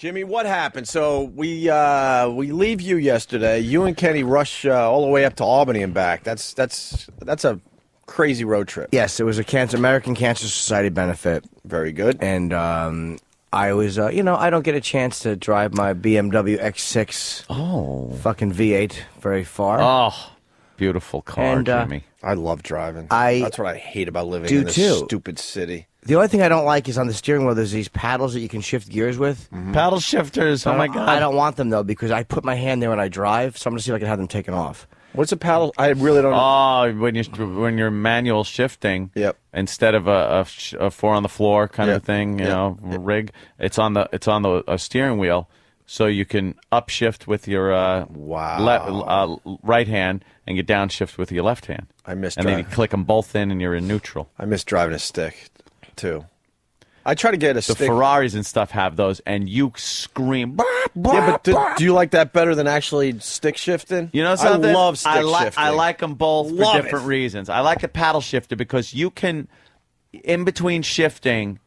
Jimmy, what happened? So we leave you yesterday. You and Kenny rush all the way up to Albany and back. That's a crazy road trip. Yes, it was a American Cancer Society benefit. Very good. And I was, I don't get a chance to drive my BMW X6 fucking V8 very far. Oh, beautiful car, Jimmy. I love driving. That's what I hate about living in this stupid city. The only thing I don't like is on the steering wheel, there's these paddles that you can shift gears with. Mm-hmm. Paddle shifters, oh my God. I don't want them, though, because I put my hand there when I drive, so I'm going to see if I can have them taken off. What's a paddle? I really don't know. Oh, when you're manual shifting, instead of a four on the floor kind of thing, you know, rig, it's on the steering wheel, so you can upshift with your right hand and get downshift with your left hand. And then you click them both in, and you're in neutral. I miss driving a stick too. I try to get a stick. The Ferraris and stuff have those, and you scream. But do you like that better than actually stick shifting? You know something? I love stick shifting. I like them both for different reasons. I like a paddle shifter because you can, in between shifting,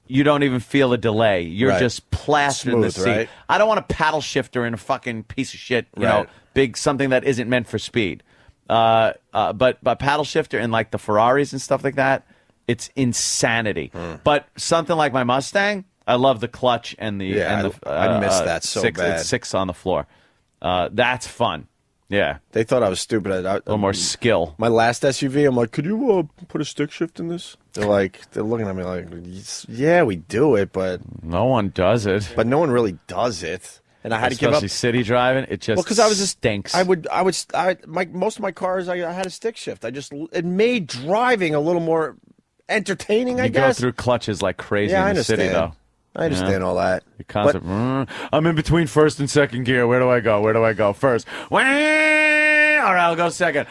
you don't even feel a delay. You're just plastered in the seat. Right? I don't want a paddle shifter in a fucking piece of shit, you know, big something that isn't meant for speed. But paddle shifter in like the Ferraris and stuff like that, it's insanity. But something like my Mustang, I love the clutch and the I miss that so bad. Six on the floor. That's fun. Yeah. They thought I was stupid. A little more skill. My last SUV, I'm like, could you put a stick shift in this? They're looking at me like, yeah, we do it, but no one does it. But no one really does it. And I had to give up. Especially city driving, it just because I was stinks. most of my cars, I had a stick shift. It made driving a little more entertaining, I guess. You go through clutches like crazy in the city, though. I understand all that. Your concept, I'm in between first and second gear. Where do I go? Where do I go? First. All right, I'll go second.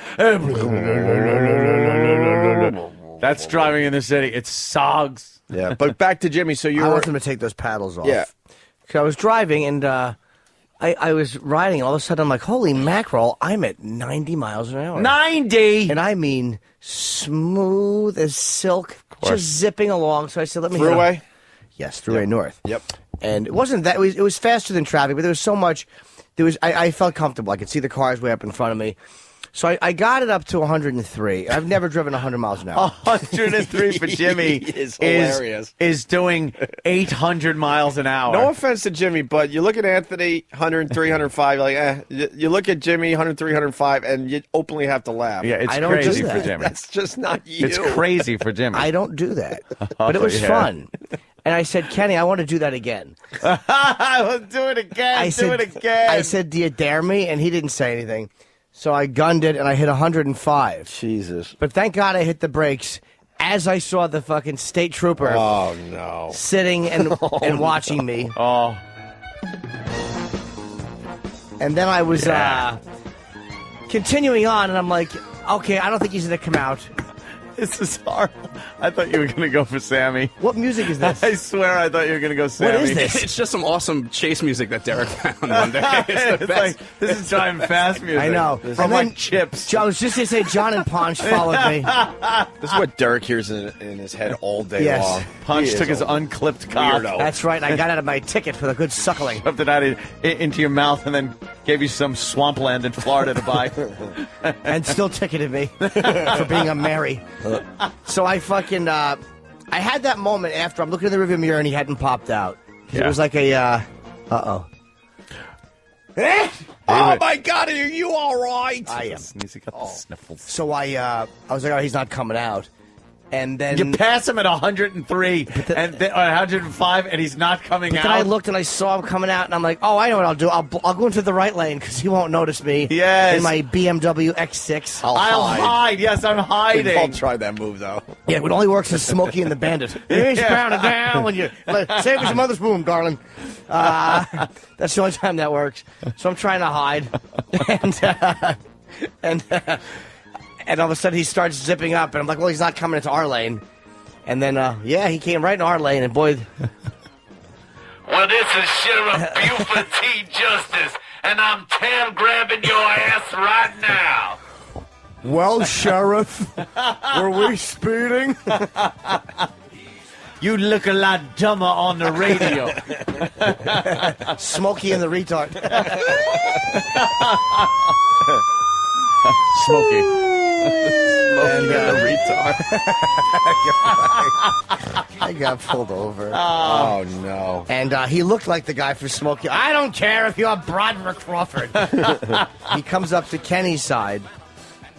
That's driving in the city. It sucks. Yeah, but back to Jimmy. So I want them to take those paddles off. Yeah. So I was driving, and I was riding, and all of a sudden I'm like, holy mackerel, I'm at 90 miles an hour. 90! And I mean smooth as silk, just zipping along. So I said, let me Thruway? Yes, Thruway North. Yep. And it wasn't that, it was faster than traffic, but there was so much, I felt comfortable. I could see the cars way up in front of me. So I got it up to 103. I've never driven 100 miles an hour. 103 for Jimmy is hilarious. Is doing 800 miles an hour. No offense to Jimmy, but you look at Anthony, 103, 105, like, You look at Jimmy, 103, 105, and you openly have to laugh. Yeah, it's crazy for Jimmy. That's just not you. It's crazy for Jimmy. I don't do that. But it was fun. And I said, Kenny, I want to do that again. I will do it again. I said, do you dare me? And he didn't say anything. So I gunned it, and I hit 105. Jesus. But thank God I hit the brakes as I saw the fucking state trooper sitting and watching me. Oh. And then I was continuing on, and I'm like, okay, I don't think he's going to come out. This is horrible. I thought you were going to go for Sammy. What music is this? I swear I thought you were going to go Sammy. What is this? It's just some awesome chase music that Derek found one day. It's the best. Like, this is driving fast music. I know. From like Chips. I was just going to say John and Ponch followed me. This is what Derek hears in his head all day long. Punch took his unclipped cock. Weirdo. That's right. I got out of my ticket for the good suckling. Shoved it out into your mouth and then gave you some swampland in Florida to buy. And still ticketed me for being a Mary. So I fucking, I had that moment after I'm looking in the rearview mirror and he hadn't popped out. It was like a, uh-oh. Oh, my God, are you all right? I am. He's got the sniffles. So I was like, oh, he's not coming out. And then you pass him at 103 and 105, and he's not coming out. Then I looked and I saw him coming out, and I'm like, oh, I know what I'll do. I'll go into the right lane because he won't notice me. Yes. In my BMW X6. I'll hide. Yes, I'm hiding. We've all tried that move, though. Yeah, it only works as Smokey and the Bandit. He's pounding down when you save his mother's womb, darling. That's the only time that works. So I'm trying to hide, and all of a sudden he starts zipping up, and I'm like, well, he's not coming into our lane. And then, he came right in our lane, and boy. Well, this is Sheriff Buford T. Justice, and I'm tail grabbing your ass right now. Well, Sheriff, were we speeding? You look a lot dumber on the radio. Smokey and the retard. Smokey. And the retard. I got pulled over. Oh no! And he looked like the guy for Smokey. I don't care if you're Broderick Crawford. He comes up to Kenny's side,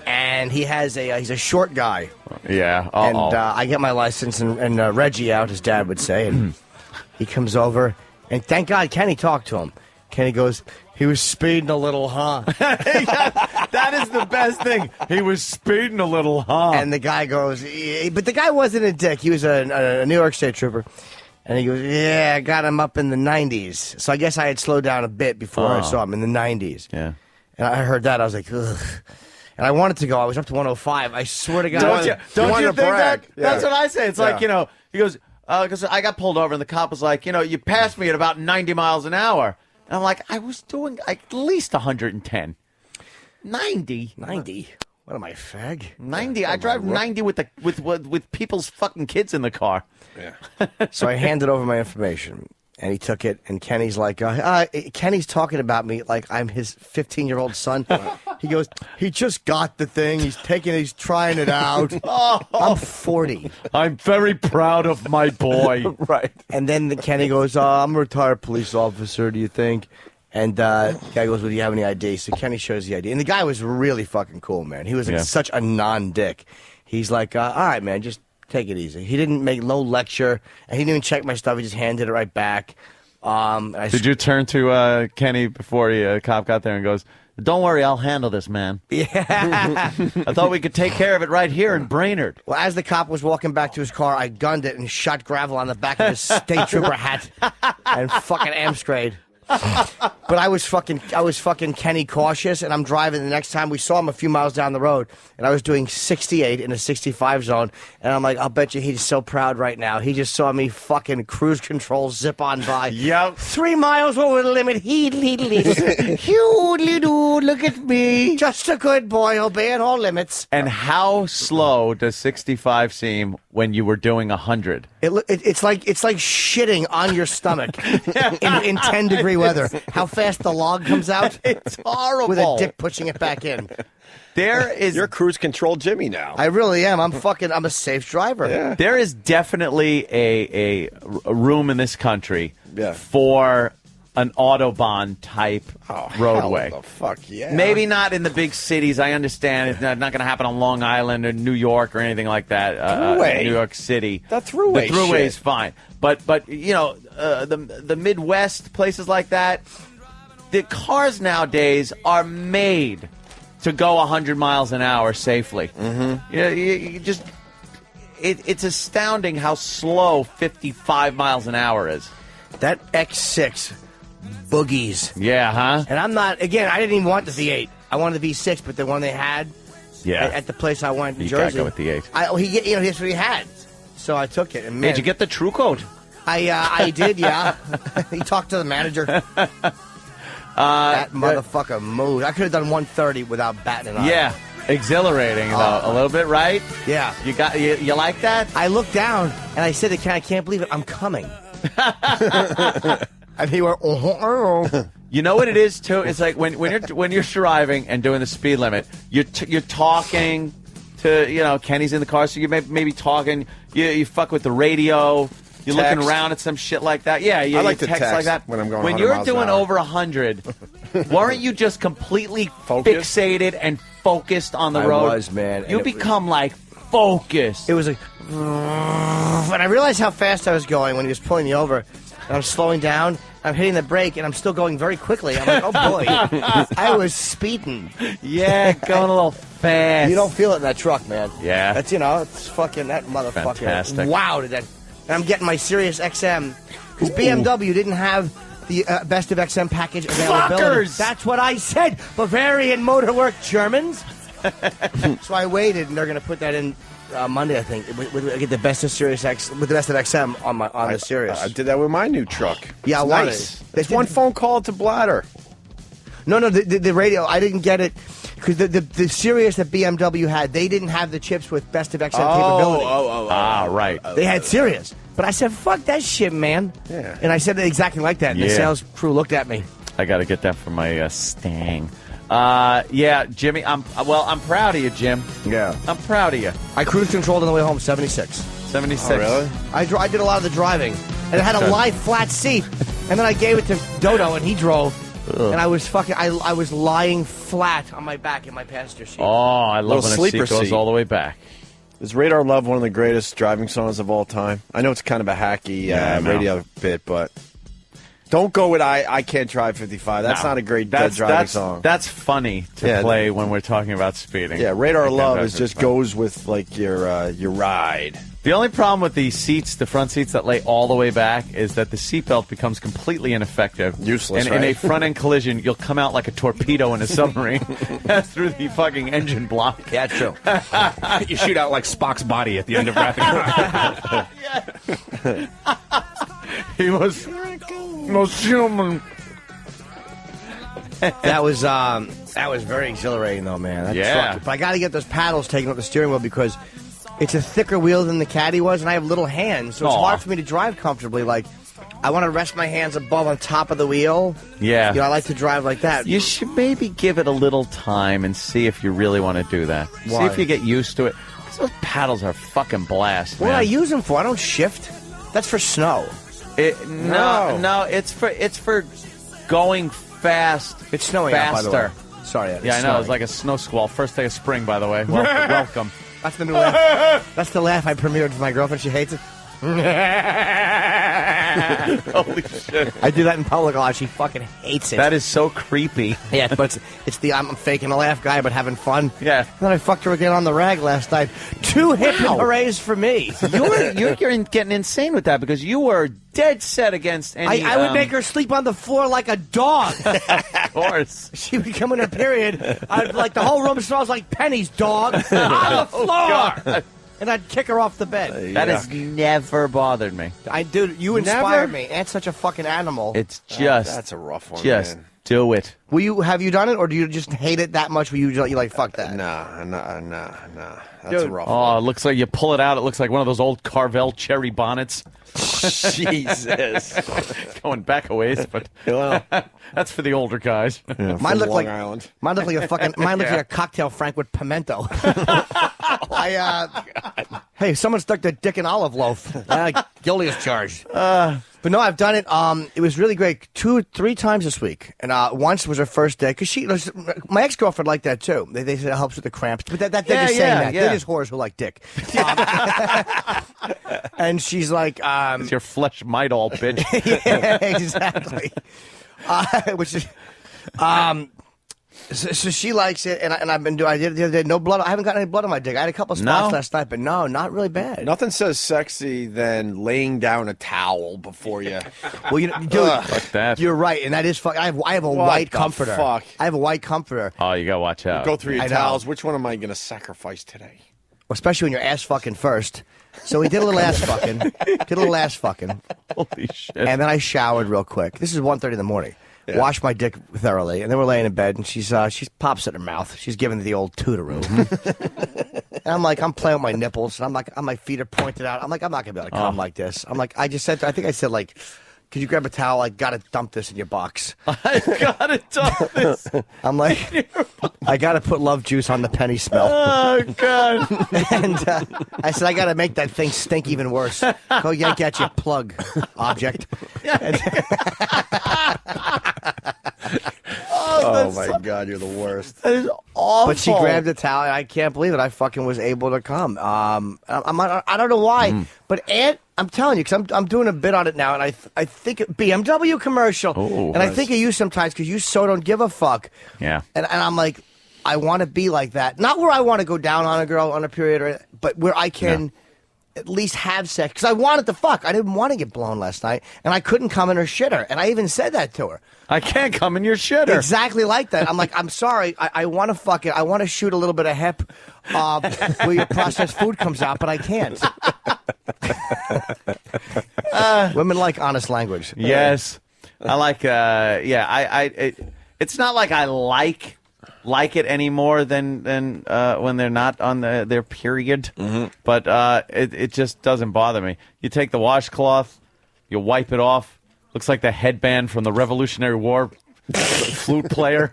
and he's a short guy. Yeah. And I get my license and Reggie out, his dad would say, and he comes over, and thank God Kenny talked to him. Kenny goes, he was speeding a little, huh? That is the best thing. He was speeding a little, huh? And the guy goes, but the guy wasn't a dick. He was a New York State trooper. And he goes, yeah, I got him up in the 90s. So I guess I had slowed down a bit before I saw him in the 90s. Yeah. And I heard that. I was like, ugh. And I wanted to go. I was up to 105. I swear to God. Don't you think that? Yeah. That's what I say. It's like, he goes, because I got pulled over and the cop was like, you passed me at about 90 miles an hour. And I'm like, I was doing at least 110. 90? 90? What am I, fag? 90. I drive 90 with people's fucking kids in the car. Yeah. So I handed over my information, and he took it, and Kenny's like, Kenny's talking about me like I'm his 15-year-old son. He goes, he just got the thing. He's trying it out. I'm 40. I'm very proud of my boy. Right. And then Kenny goes, I'm a retired police officer, do you think? And the guy goes, well, do you have any ID? So Kenny shows the ID. And the guy was really fucking cool, man. He was like such a non-dick. He's like, all right, man, just take it easy. He didn't make no lecture, and he didn't even check my stuff. He just handed it right back. Did you turn to Kenny before the cop got there and goes, don't worry, I'll handle this, man. Yeah. I thought we could take care of it right here in Brainerd. Well, as the cop was walking back to his car, I gunned it and shot gravel on the back of his state trooper hat and fucking Amstrayed. But I was fucking Kenny cautious, and I'm driving. The next time we saw him a few miles down the road, and I was doing 68 in a 65 zone, and I'm like, I'll bet you he's so proud right now. He just saw me fucking cruise control zip on by. Yep. 3 miles over the limit. Look at me. Just a good boy, obeying all limits. And how slow does 65 seem when you were doing 100? It's like shitting on your stomach in 10-degree weather. How fast the log comes out? It's horrible. With a dick pushing it back in. You're cruise control Jimmy now. I really am. I'm a safe driver. Yeah. There is definitely a room in this country for an Autobahn type roadway. Hell the fuck yeah. Maybe not in the big cities. I understand it's not going to happen on Long Island or New York or anything like that. Thruway. New York City. The thruway is shit. fine. But the Midwest, places like that, the cars nowadays are made to go 100 miles an hour safely. Mm-hmm. You just it's astounding how slow 55 miles an hour is. That X6 boogies. Yeah, huh? And I'm not, again, I didn't even want the V8. I wanted the V6, but the one they had at the place I went in You Jersey. gotta go with the 8. That's what he had. So I took it. And man, Did you get the True Code? I did, yeah. He talked to the manager. That motherfucker moved. I could have done 130 without batting an eye. Yeah, exhilarating though, a little bit, right? Yeah. You like that? I looked down and I said to Ken, I can't believe it. I'm coming. And he went, You know what it is too? It's like when you're driving and doing the speed limit, you're talking to Kenny's in the car, so you maybe talking. You fuck with the radio. You're Text. looking around at some shit like that. Yeah, I like you to text text like that when I'm going When 100 you're miles an doing hour. over 100, weren't you just completely Focused? fixated and focused on the I road? was, man. You And it become like focused. It was like, and I realized how fast I was going when he was pulling me over. And I'm slowing down. I'm hitting the brake, and I'm still going very quickly. I'm like, oh boy, I was speeding. Yeah, going a little fast. You don't feel it in that truck, man. Yeah. That's it's fucking that motherfucker. Fantastic. Wow, did that? And I'm getting my Sirius XM because BMW didn't have the best of XM package availability. Fuckers! That's what I said. Bavarian Motorwork Germans. So I waited, and they're going to put that in Monday, I think. I get the best of Sirius X with the best of XM on the Sirius. I did that with my new truck. Yeah, I It's wanted nice. it. It's one phone call to Bladder. No, the radio. I didn't get it because the Sirius that BMW had, they didn't have the chips with best of XM capability. right. They had Sirius. But I said, fuck that shit, man. Yeah. And I said it exactly like that. And the Yeah. sales crew looked at me. I got to get that for my Stang. Yeah, Jimmy, I'm proud of you, Jim. Yeah. I'm proud of you. I cruise controlled on the way home, 76. 76. Oh, really? I did a lot of the driving. And it had a live flat seat. And then I gave it to Dodo, and he drove. And I was I was lying flat on my back in my passenger seat. Oh, I love Little when a sleeper seat goes seat. all the way back. Is Radar Love one of the greatest driving songs of all time? I know it's kind of a hacky Yeah, I know. radio bit, but don't go with I Can't Drive 55. That's No. not a great That's song. That's funny to Yeah. play when we're talking about speeding. Yeah, Radar I Can't Love Drive is just 55. goes with like your ride. The only problem with the seats, the front seats that lay all the way back, is that the seatbelt becomes completely ineffective. Useless, And in a right? front-end collision, you'll come out like a torpedo in a submarine through the fucking engine block. Yeah, true. You shoot out like Spock's body at the end of Wrath of God. He was no human. That was very exhilarating, though, man. That Yeah. truck- But I got to get those paddles taken off the steering wheel because it's a thicker wheel than the Caddy was, and I have little hands, so it's Aw. hard for me to drive comfortably. Like, I want to rest my hands above on top of the wheel. Yeah. You know, I like to drive like that. You should maybe give it a little time and see if you really want to do that. Why? See if you get used to it. 'Cause those paddles are a fucking blast, What do man. I use them for? I don't shift. That's for snow. No, it's for going fast. It's snowing out, by the way. faster. Sorry. It's Yeah, I know. snowing. It's like a snow squall. First day of spring, by the way. Welcome. That's the new laugh. That's the laugh I premiered for my girlfriend. She hates it. Holy shit. I do that in public a lot. She fucking hates it. That is so creepy. Yeah, but it's the I'm faking a laugh guy, but having fun. Yeah. And then I fucked her again on the rag last night. 2 hip hoorays for me. You're getting insane with that because you were dead set against any. I would make her sleep on the floor like a dog. Of course. She would come in her period. I'd like the whole room smells like pennies, dog, on the floor. God. And I'd kick her off the bed. That has never bothered me. Dude, you inspired me. Aunt's such a fucking animal. It's just. That's a rough one, Just man. do it. Have you done it, or do you just hate it that much? Where you like fuck that? Nah. That's Dude. a rough Oh, it looks like you pull it out. It looks like one of those old Carvel cherry bonnets. one. Jesus. Going back a ways, but Well, that's for the older guys. yeah, Mine from looked Long like Island. Mine looked like a fucking. Mine looked like a cocktail Frank with pimento. Hey, someone stuck their dick in olive loaf. Guilty as charged. But no, I've done it. It was really great. 2-3 times this week, and once was her first day because my ex girlfriend liked that too. They said it helps with the cramps, but they're just saying that. They're just whores who like dick. And she's like, It's your flesh might all, bitch. yeah, exactly. Which is, so she likes it, and I've been doing. I did the other day. No blood. I haven't got any blood on my dick. I had a couple spots No? last night, but no, not really bad. Nothing says sexy than laying down a towel before you. Well, dude, Fuck that. you're right, and that is fuck. I have a What white the comforter. fuck? I have a white comforter, Oh, you gotta watch out. Go through your I know. towels. Which one am I going to sacrifice today? especially when you're ass fucking first. So we did a little ass fucking, Holy shit. and then I showered real quick. This is 1:30 in the morning. Yeah. Washed my dick thoroughly, and then we're laying in bed, and she's pops in her mouth. She's giving the old tootaroo. And I'm playing with my nipples, and my feet are pointed out. I'm not gonna be able to come like this. I think I said like, could you grab a towel? I gotta dump this in your box. I've gotta dump this. I'm like, I gotta put love juice on the penny smell. Oh, God. And I said, I gotta make that thing stink even worse. Go yank at your plug, object. Oh my God, you're the worst. That is awful. But she grabbed the towel, and I can't believe it. I fucking was able to come. I don't know why, but Aunt, I'm telling you, because I'm doing a bit on it now, and I think BMW commercial, Oh, and I think of you sometimes because you so don't give a fuck. Yeah. And I'm like, I want to be like that. Not where I want to go down on a girl on a period, but where I can at least have sex. Because I wanted to fuck. I didn't want to get blown last night, and I couldn't come in her shitter. And I even said that to her. I can't come in your shitter. Exactly like that. I'm like, I'm sorry. I want to fuck it. I want to shoot a little bit of hep where your processed food comes out, but I can't. Women like honest language. Yes. I like, it's not like I like like it any more than when they're not on their period. But it just doesn't bother me. You take the washcloth, you wipe it off. Looks like the headband from the Revolutionary War flute player.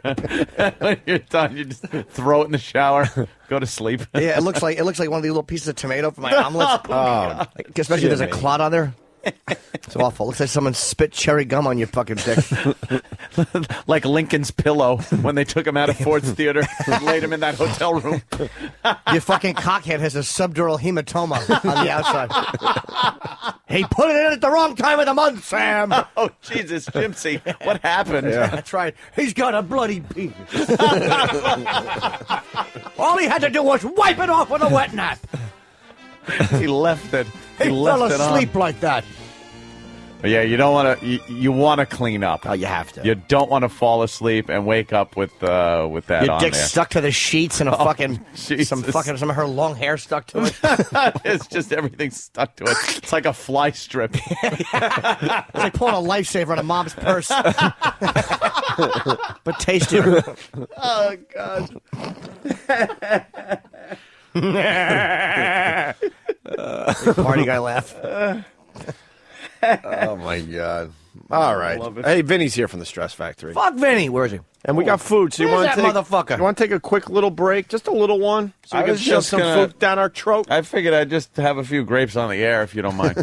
When you're done, you just throw it in the shower, go to sleep. Yeah, it looks like one of these little pieces of tomato for my omelet. Especially if there's a clot on there. It's awful. Looks like someone spit cherry gum on your fucking dick. Like Lincoln's pillow when they took him out of Ford's Theater and laid him in that hotel room. Your fucking cockhead has a subdural hematoma on the outside. He put it in at the wrong time of the month, Sam. Oh, Jesus, Gypsy. What happened? Yeah. That's right. He's got a bloody penis. All he had to do was wipe it off with a wet nap. He left it. He left fell it on. asleep like that. But yeah, you don't want to. You want to clean up. Oh, you have to. You don't want to fall asleep and wake up with that Your on dick's there. stuck to the sheets and some Jesus. of her long hair stuck to it. It's just everything stuck to it. It's like a fly strip. It's like pulling a lifesaver out of mom's purse. But tastier. Oh God. Party guy laugh. Oh my God! All right. Hey, Vinny's here from the Stress Factory, Fuck Vinny. Where is he? and we got food. So you Where's want to that take motherfucker? You want to take a quick little break, just a little one, so I we can was shove just some gonna- food down our throat. I figured I'd just have a few grapes on the air if you don't mind.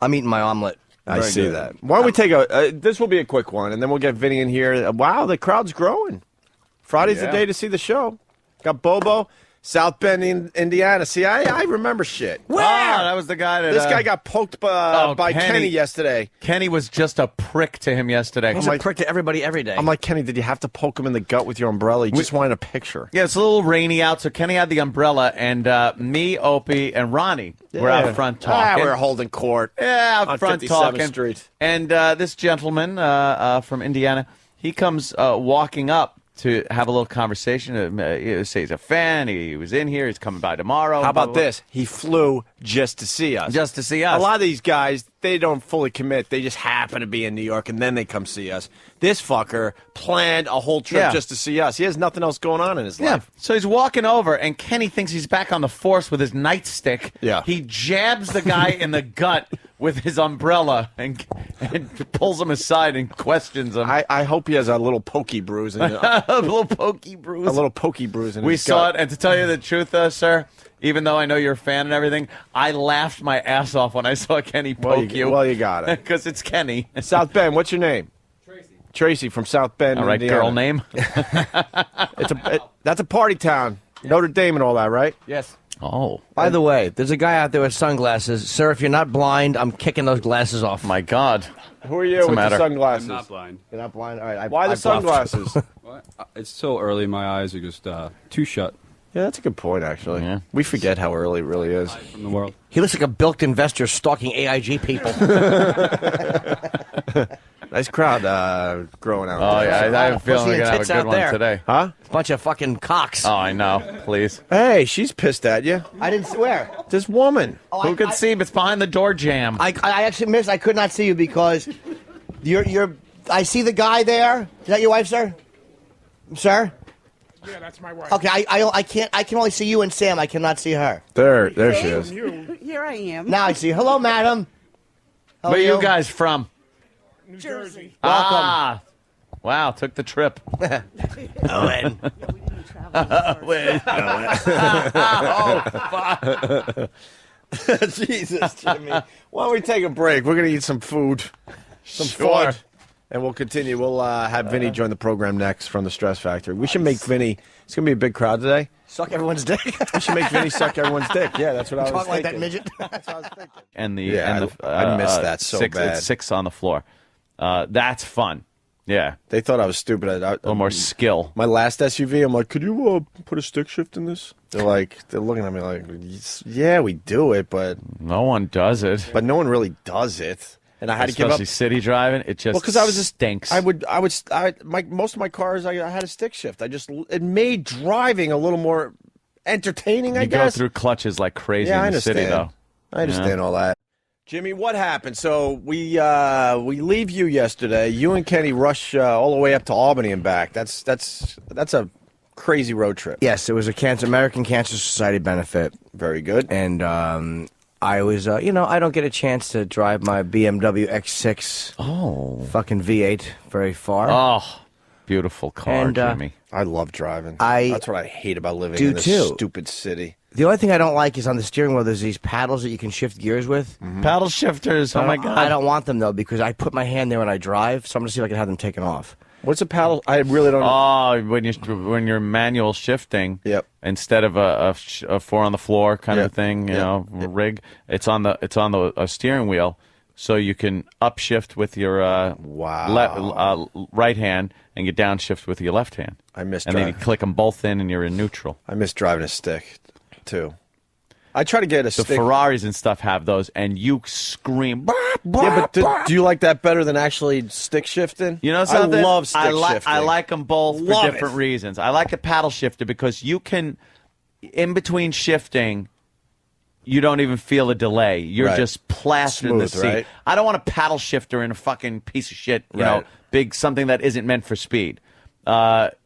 I'm eating my omelet. I Very see good. that. Why don't we take a? This will be a quick one, and then we'll get Vinny in here. Wow, the crowd's growing. Friday's the Yeah. day to see the show. Got Bobo, South Bend, Indiana. See, I remember shit. Where? Oh, that was the guy that. This guy got poked by Kenny. Kenny yesterday. Kenny was just a prick to him yesterday. He's a prick to everybody every day. I'm like, Kenny, did you have to poke him in the gut with your umbrella? You just wanted a picture. Yeah, it's a little rainy out, so Kenny had the umbrella, and me, Opie, and Ronnie were out front talking. We're holding court. Yeah, out on front 57th talking. Street. And this gentleman from Indiana, he comes walking up to have a little conversation. He say he's a fan. He was in here. He's coming by tomorrow. How blah, about blah, this? He flew just to see us. Just to see us. A lot of these guys, they don't fully commit. They just happen to be in New York, and then they come see us. This fucker planned a whole trip Yeah. just to see us. He has nothing else going on in his Yeah. life. So he's walking over, and Kenny thinks he's back on the force with his nightstick. Yeah. He jabs the guy in the gut with his umbrella and pulls him aside and questions him. I hope he has a little pokey bruise in it. A little pokey bruise. A little pokey bruise in We his saw gut. it, and to tell you the truth, sir, even though I know you're a fan and everything, I laughed my ass off when I saw Kenny poke you. Well, you got it. Because it's Kenny. South Bend, what's your name? Tracy from South Bend, All right, Indiana. girl name. That's a party town. Notre Dame and all that, right? Yes. Oh, By the way, there's a guy out there with sunglasses. Sir, if you're not blind, I'm kicking those glasses off. my God. Who are you What's the with matter? the sunglasses? I'm not blind. You're not blind? All right. Why the I bluffed. sunglasses? What? It's so early. My eyes are just too shut Yeah, that's a good point, actually. Yeah. We forget how early it really is. from the world. He looks like a bilked investor stalking AIG people. Nice crowd growing out Oh, there. yeah, I have a feeling Pussy we're and going to have a tits good out one there. today. Huh? Bunch of fucking cocks. Oh, I know. Please. Hey, she's pissed at you. I didn't swear. This woman. Who could see? It's behind the door jam. I actually missed. I could not see you because you're. I see the guy there. Is that your wife, sir? Sir? Yeah, that's my wife. Okay, I can't. I can only see you and Sam. I cannot see her. There she is. You, Here I am. Now I see. Hello, madam. How Where are you guys from? New Jersey. Welcome. Ah. Wow, took the trip. Owen. Jesus, Jimmy. Why don't we take a break? We're going to eat some food, some Sure. fun, and we'll continue. We'll have Vinny join the program next from the Stress Factory. We should make Vinny, it's going to be a big crowd today. Suck everyone's dick. We should make Vinny suck everyone's dick. Yeah, that's what I was Talk like that thinking. midget. That's what I was thinking. And the Yeah, and the, I missed that so six, bad. It's 6 on the floor. That's fun. Yeah, They thought I was stupid. a little more skill. My last SUV, I'm like, could you put a stick shift in this? They're looking at me like, yeah, we do it, but No one does it. no one really does it. And I had to give Especially up. city driving. It just Because I was just stinks. most of my cars, I had a stick shift. It made driving a little more entertaining, I you go guess. through clutches like crazy Yeah, I in the city, understand. though. I understand all that. Jimmy, what happened? So we leave you yesterday. You and Kenny rush all the way up to Albany and back. That's a crazy road trip. Yes, it was a American Cancer Society benefit, Very good. and I was, I don't get a chance to drive my BMW X6, fucking V8 very far. Oh, beautiful car, And, Jimmy. I love driving. I That's what I hate about living do in this too. stupid city. The only thing I don't like is on the steering wheel. There's these paddles that you can shift gears with. Paddle shifters. Oh my God. I don't want them though because I put my hand there when I drive. So I'm gonna see if I can have them taken off. What's a paddle? I really don't. Oh, when you're manual shifting, Yep. instead of a four on the floor kind Yep. of thing, you Yep. know, rig, it's on the steering wheel, so you can upshift with your right hand and you downshift with your left hand. I miss and then you driving. click them both in, and you're in neutral. I miss driving a stick too. I try to get a The stick. Ferraris and stuff have those, and you scream. Yeah, but do you like that better than actually stick shifting? You know something? I love stick shifting. I like them both Love for different it. reasons. I like a paddle shifter because you can, in between shifting, you don't even feel a delay. You're Right. just plastered in the Smooth, seat. right? I don't want a paddle shifter in a fucking piece of shit, you know, Right. big something that isn't meant for speed. But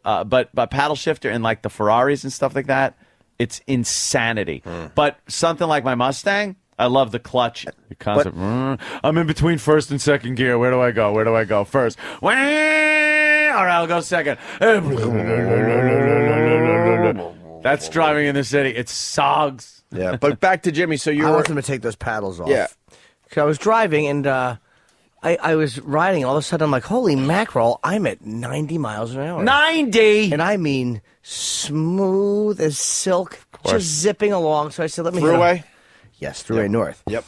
paddle shifter in like the Ferraris and stuff like that, it's insanity. But something like my Mustang, I love the clutch. The concept. I'm in between first and second gear. Where do I go? Where do I go? First. All right, I'll go second. That's driving in the city. It sucks. Yeah, but back to Jimmy. So you I were want them to take those paddles off. Yeah. 'Cause I was driving and I was riding. And all of a sudden, I'm like, holy mackerel! I'm at 90 miles an hour. 90. And I mean smooth as silk, just zipping along. So I said, let me hit Thruway? Yes, Thruway North. Yep.